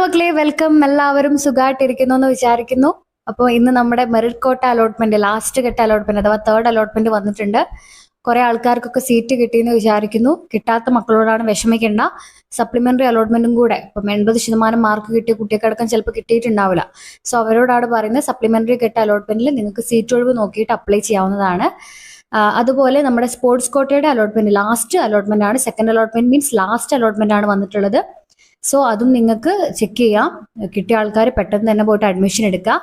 മക്കളെ, വെൽക്കം. എല്ലാവരും സുഖമായിട്ടിരിക്കുന്നു എന്ന് വിചാരിക്കുന്നു. അപ്പോൾ ഇന്ന് നമ്മുടെ മെറിറ്റ് കോട്ട അലോട്ട്മെന്റ്, ലാസ്റ്റ് ഘട്ട അലോട്ട്മെന്റ് അഥവാ തേർഡ് അലോട്ട്മെന്റ് വന്നിട്ടുണ്ട്. കുറെ ആൾക്കാർക്കൊക്കെ സീറ്റ് കിട്ടിയെന്ന് വിചാരിക്കുന്നു. കിട്ടാത്ത മക്കളോടാണ് വിഷമിക്കേണ്ട. സപ്ലിമെന്ററി അലോട്ട്മെന്റും കൂടെ ഇപ്പം 80% മാർക്ക് കിട്ടിയ കുട്ടികൾക്കടക്കം ചിലപ്പോൾ കിട്ടിയിട്ടുണ്ടാവില്ല. സോ അവരോടാണ് പറയുന്നത്, സപ്ലിമെന്ററി ഘട്ട അലോട്ട്മെന്റിൽ നിങ്ങൾക്ക് സീറ്റ് ഒഴിവ് നോക്കിയിട്ട് അപ്ലൈ ചെയ്യാവുന്നതാണ്. അതുപോലെ നമ്മുടെ സ്പോർട്സ് കോട്ടയുടെ അലോട്ട്മെന്റ് ലാസ്റ്റ് അലോട്ട്മെന്റ് ആണ്. Second allotment means last allotment ആണ് വന്നിട്ടുള്ളത്. സോ അതും നിങ്ങൾക്ക് ചെക്ക് ചെയ്യാം. കിട്ടിയ ആൾക്കാർ പെട്ടെന്ന് തന്നെ പോയിട്ട് അഡ്മിഷൻ എടുക്കുക.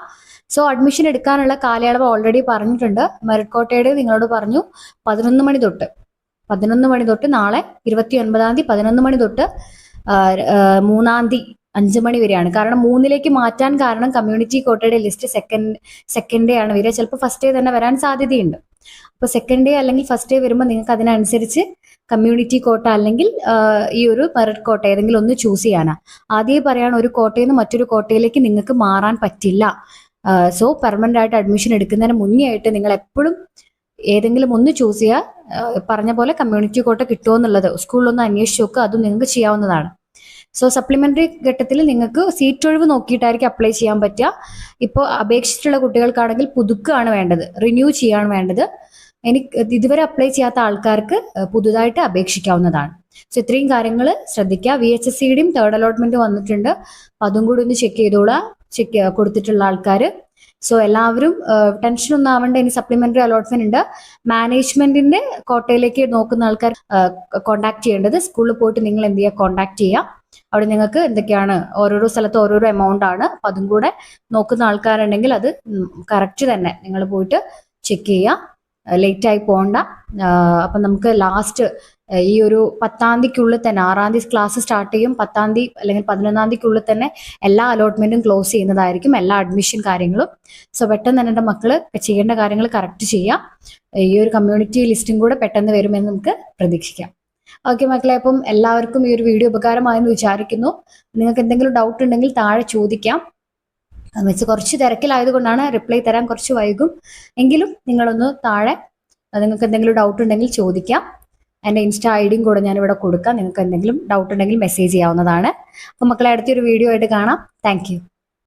സോ അഡ്മിഷൻ എടുക്കാനുള്ള കാലയളവ് ഓൾറെഡി പറഞ്ഞിട്ടുണ്ട്. മെറിറ്റ് കോട്ടയുടെ നിങ്ങളോട് പറഞ്ഞു 11 മണി തൊട്ട് നാളെ 29-ാം തീയതി 11 മണി തൊട്ട് 3-ാം തീയതി 5 മണി വരെയാണ്. കാരണം 3-ലേക്ക് മാറ്റാൻ കാരണം കമ്മ്യൂണിറ്റി കോട്ടയുടെ ലിസ്റ്റ് സെക്കൻഡ് ഡേ ആണ് വരിക. ചിലപ്പോൾ ഫസ്റ്റ് ഡേ തന്നെ വരാൻ സാധ്യതയുണ്ട്. അപ്പോൾ സെക്കൻഡ് ഡേ അല്ലെങ്കിൽ ഫസ്റ്റ് ഡേ വരുമ്പോൾ നിങ്ങൾക്ക് അതിനനുസരിച്ച് കമ്മ്യൂണിറ്റി കോട്ട അല്ലെങ്കിൽ ഈ ഒരു മെറിറ്റ് കോട്ട ഏതെങ്കിലും ഒന്ന് ചൂസ് ചെയ്യാനാ. ആദ്യമേ പറയാണ്, ഒരു കോട്ടയിൽ നിന്ന് മറ്റൊരു കോട്ടയിലേക്ക് നിങ്ങൾക്ക് മാറാൻ പറ്റില്ല. സോ പെർമനന്റ് ആയിട്ട് അഡ്മിഷൻ എടുക്കുന്നതിന് മുന്നേ ആയിട്ട് നിങ്ങൾ എപ്പോഴും ഏതെങ്കിലും ഒന്ന് ചൂസ് ചെയ്യുക. പറഞ്ഞ പോലെ കമ്മ്യൂണിറ്റി കോട്ട കിട്ടുമോ എന്നുള്ളത് സ്കൂളിലൊന്ന് അന്വേഷിച്ച് നോക്കുക. അതും നിങ്ങൾക്ക് ചെയ്യാവുന്നതാണ്. സോ സപ്ലിമെന്ററി ഘട്ടത്തിൽ നിങ്ങൾക്ക് സീറ്റ് ഒഴിവ് നോക്കിയിട്ടായിരിക്കും അപ്ലൈ ചെയ്യാൻ പറ്റുക. ഇപ്പോൾ അപേക്ഷിച്ചിട്ടുള്ള കുട്ടികൾക്കാണെങ്കിൽ പുതുക്കുകയാണ് വേണ്ടത്, റിന്യൂ ചെയ്യാണ് വേണ്ടത്. ഇതുവരെ അപ്ലൈ ചെയ്യാത്ത ആൾക്കാർക്ക് പുതുതായിട്ട് അപേക്ഷിക്കാവുന്നതാണ്. സോ ഇത്രയും കാര്യങ്ങൾ ശ്രദ്ധിക്കുക. VHSCയുടെയും തേർഡ് അലോട്ട്മെന്റ് വന്നിട്ടുണ്ട്. അപ്പം അതും കൂടി ഒന്ന് ചെക്ക് ചെയ്തോളാം, കൊടുത്തിട്ടുള്ള ആൾക്കാർ. സോ എല്ലാവരും ടെൻഷൻ ഒന്നും ആവേണ്ട. ഇനി സപ്ലിമെന്ററി അലോട്ട്മെന്റ് ഉണ്ട്. മാനേജ്മെന്റിന്റെ കോട്ടയിലേക്ക് നോക്കുന്ന ആൾക്കാർ കോൺടാക്ട് ചെയ്യേണ്ടത്, സ്കൂളിൽ പോയിട്ട് നിങ്ങൾ എന്ത് ചെയ്യുക, കോൺടാക്ട് ചെയ്യുക. അവിടെ നിങ്ങൾക്ക് എന്തൊക്കെയാണ്, ഓരോരോ സ്ഥലത്ത് ഓരോരോ എമൗണ്ട് ആണ്. അപ്പം അതും കൂടെ നോക്കുന്ന ആൾക്കാരുണ്ടെങ്കിൽ അത് കറക്റ്റ് തന്നെ നിങ്ങൾ പോയിട്ട് ചെക്ക് ചെയ്യുക. ലേറ്റ് ആയി പോകണ്ട. അപ്പം നമുക്ക് ലാസ്റ്റ് ഈ ഒരു 10-ാം തീയതിക്കുള്ളിൽ തന്നെ, 6-ാം തീയതി ക്ലാസ് സ്റ്റാർട്ട് ചെയ്യും. 10-ാം തീയതി അല്ലെങ്കിൽ 11-ാം തീയതിക്കുള്ളിൽ തന്നെ എല്ലാ അലോട്ട്മെന്റും ക്ലോസ് ചെയ്യുന്നതായിരിക്കും, എല്ലാ അഡ്മിഷൻ കാര്യങ്ങളും. സോ പെട്ടെന്ന് തന്നെ എൻ്റെ മക്കൾ ചെയ്യേണ്ട കാര്യങ്ങൾ കറക്റ്റ് ചെയ്യാം. ഈ ഒരു കമ്മ്യൂണിറ്റി ലിസ്റ്റും കൂടെ പെട്ടെന്ന് വരുമെന്ന് നമുക്ക് പ്രതീക്ഷിക്കാം. ഓക്കെ മക്കളെ, അപ്പം എല്ലാവർക്കും ഈ ഒരു വീഡിയോ ഉപകാരമായെന്ന് വിചാരിക്കുന്നു. നിങ്ങൾക്ക് എന്തെങ്കിലും ഡൗട്ട് ഉണ്ടെങ്കിൽ താഴെ ചോദിക്കാം. വെച്ച് കുറച്ച് തിരക്കിലായതുകൊണ്ടാണ് റിപ്ലൈ തരാൻ കുറച്ച് വൈകും. എങ്കിലും നിങ്ങളൊന്ന് താഴെ നിങ്ങൾക്ക് എന്തെങ്കിലും ഡൗട്ട് ഉണ്ടെങ്കിൽ ചോദിക്കാം. എൻ്റെ ഇൻസ്റ്റാ ഐഡിയും കൂടെ ഞാനിവിടെ കൊടുക്കാം. നിങ്ങൾക്ക് എന്തെങ്കിലും ഡൗട്ട് ഉണ്ടെങ്കിൽ മെസ്സേജ് ചെയ്യാവുന്നതാണ്. അപ്പം മക്കളെ, അടുത്തൊരു വീഡിയോ ആയിട്ട് കാണാം. Thank you.